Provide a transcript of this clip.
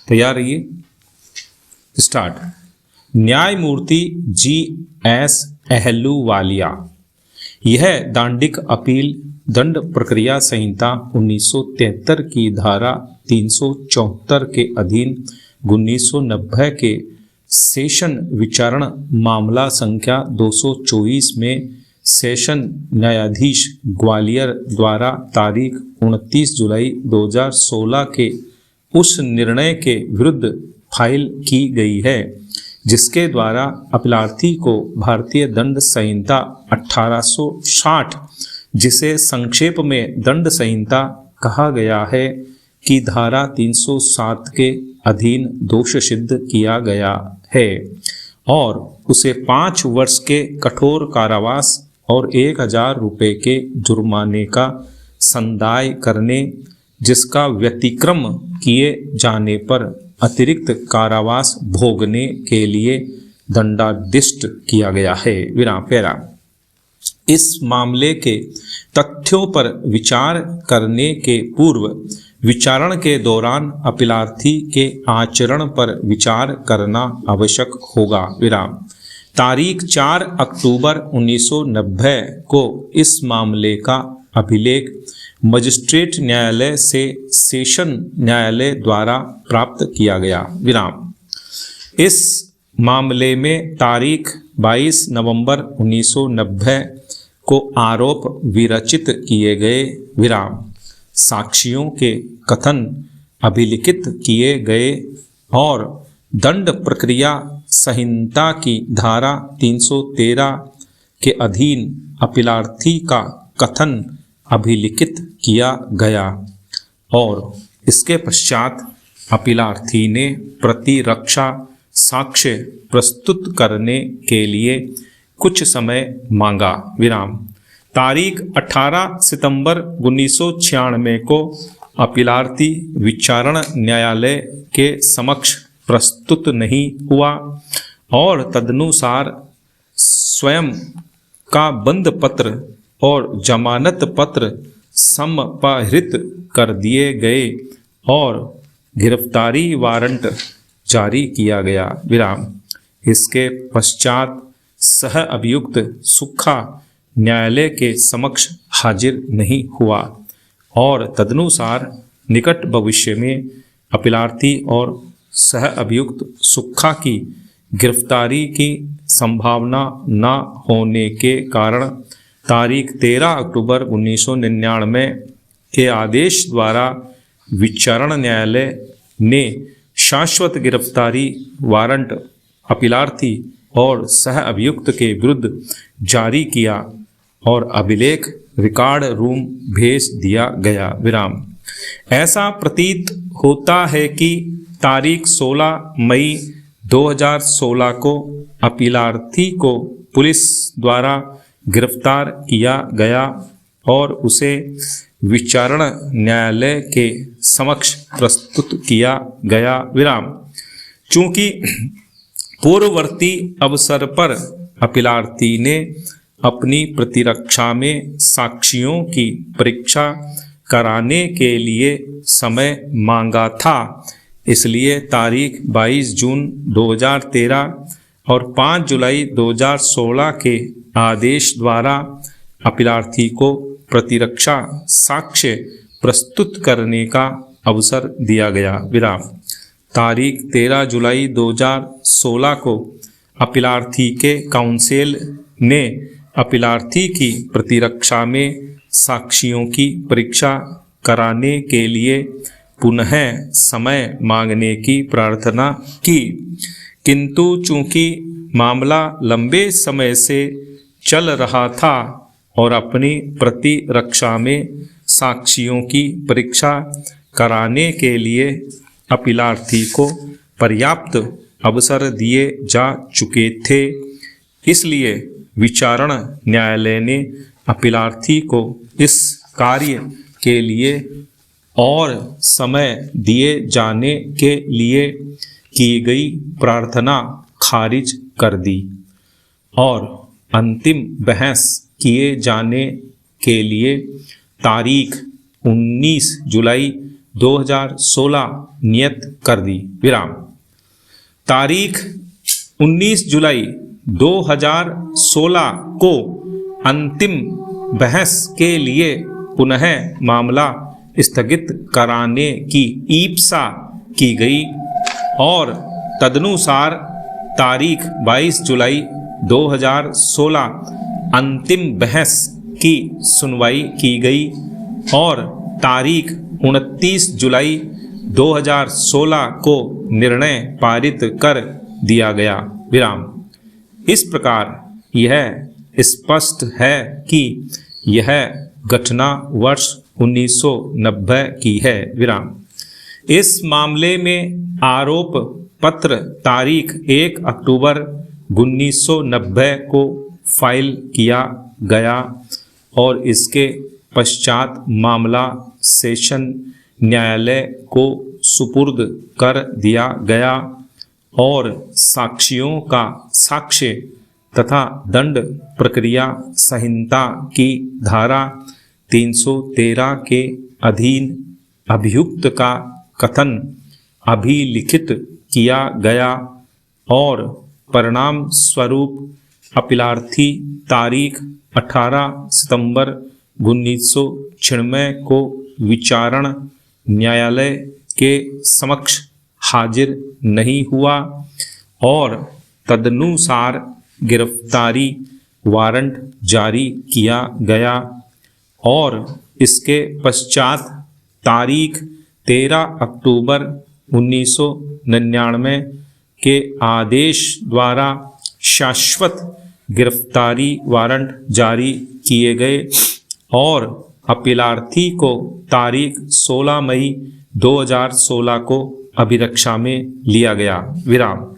तैयार रहिए, स्टार्ट। न्यायमूर्ति GS अहलूवालिया। यह दांडिक अपील दंड प्रक्रिया संहिता 1973 की धारा 374 के अधीन 1990 के सेशन विचारण मामला संख्या 224 में सेशन न्यायाधीश ग्वालियर द्वारा तारीख 29 जुलाई 2016 के उस निर्णय के विरुद्ध फाइल की गई है जिसके द्वारा अपीलार्थी को भारतीय दंड संहिता 1860, जिसे संक्षेप में दंड संहिता कहा गया है, की धारा 307 के अधीन दोष सिद्ध किया गया है और उसे 5 वर्ष के कठोर कारावास और 1000 रुपये के जुर्माने का संदाय करने, जिसका व्यतिक्रम किए जाने पर अतिरिक्त कारावास भोगने के लिए दंडादिष्ट किया गया है। विराम पैरा। इस मामले के तथ्यों पर विचार करने के पूर्व विचारण के दौरान अपीलार्थी के आचरण पर विचार करना आवश्यक होगा। विराम। तारीख 4 अक्टूबर 1990 को इस मामले का अभिलेख मजिस्ट्रेट न्यायालय से सेशन न्यायालय द्वारा प्राप्त किया गया। विराम। इस मामले में तारीख 22 नवंबर 1990 को आरोप विरचित किए गए। विराम। साक्षियों के कथन अभिलिखित किए गए और दंड प्रक्रिया संहिता की धारा 313 के अधीन अपीलार्थी का कथन अभिलिखित किया गया और इसके पश्चात अपीलार्थी ने प्रतिरक्षा साक्ष्य प्रस्तुत करने के लिए कुछ समय मांगा। विराम। तारीख 18 सितंबर 1996 को अपीलार्थी विचारण न्यायालय के समक्ष प्रस्तुत नहीं हुआ और तदनुसार स्वयं का बंद पत्र और जमानत पत्र संपादित कर दिए गए और गिरफ्तारी वारंट जारी किया गया। विराम। इसके पश्चात सह अभियुक्त सुक्खा न्यायालय के समक्ष हाजिर नहीं हुआ और तदनुसार निकट भविष्य में अपीलार्थी और सह अभियुक्त सुक्खा की गिरफ्तारी की संभावना न होने के कारण तारीख 13 अक्टूबर 1999 के आदेश द्वारा विचारण न्यायालय ने शाश्वत गिरफ्तारी वारंट अपीलार्थी और सह अभियुक्त के विरुद्ध जारी किया और अभिलेख रिकॉर्ड रूम भेज दिया गया। विराम। ऐसा प्रतीत होता है कि तारीख 16 मई 2016 को अपीलार्थी को पुलिस द्वारा गिरफ्तार किया गया और उसे विचारण न्यायालय के समक्ष प्रस्तुत किया गया। विराम। चूंकि पूर्ववर्ती अवसर पर अपीलार्थी ने अपनी प्रतिरक्षा में साक्षियों की परीक्षा कराने के लिए समय मांगा था, इसलिए तारीख 22 जून 2013 और 5 जुलाई 2016 के आदेश द्वारा अपीलार्थी को प्रतिरक्षा साक्ष्य प्रस्तुत करने का अवसर दिया गया। विराम। तारीख 13 जुलाई 2016 को अपीलार्थी के काउंसिल ने अपीलार्थी की प्रतिरक्षा में साक्षियों की परीक्षा कराने के लिए पुनः समय मांगने की प्रार्थना की, किंतु चूंकि मामला लंबे समय से चल रहा था और अपनी प्रतिरक्षा में साक्षियों की परीक्षा कराने के लिए अपीलार्थी को पर्याप्त अवसर दिए जा चुके थे, इसलिए विचारण न्यायालय ने अपीलार्थी को इस कार्य के लिए और समय दिए जाने के लिए की गई प्रार्थना खारिज कर दी और अंतिम बहस किए जाने के लिए तारीख 19 जुलाई 2016 नियत कर दी। विराम। तारीख 19 जुलाई 2016 को अंतिम बहस के लिए पुनः मामला स्थगित कराने की ईप्सा की गई और तदनुसार तारीख 22 जुलाई 2016 अंतिम बहस की सुनवाई की गई और तारीख 29 जुलाई 2016 को निर्णय पारित कर दिया गया। विराम। इस प्रकार यह स्पष्ट है कि यह घटना वर्ष 1990 की है। विराम। इस मामले में आरोप पत्र तारीख 1 अक्टूबर 1990 को फाइल किया गया और इसके पश्चात मामला सेशन न्यायालय को सुपुर्द कर दिया गया और साक्षियों का साक्ष्य तथा दंड प्रक्रिया संहिता की धारा 313 के अधीन अभियुक्त का कथन अभिलिखित किया गया और परिणाम स्वरूप अपीलार्थी तारीख 18 सितंबर 1996 को विचारण न्यायालय के समक्ष हाजिर नहीं हुआ और तदनुसार गिरफ्तारी वारंट जारी किया गया और इसके पश्चात तारीख 13 अक्टूबर 1999 के आदेश द्वारा शाश्वत गिरफ्तारी वारंट जारी किए गए और अपीलार्थी को तारीख 16 मई 2016 को अभिरक्षा में लिया गया। विराम।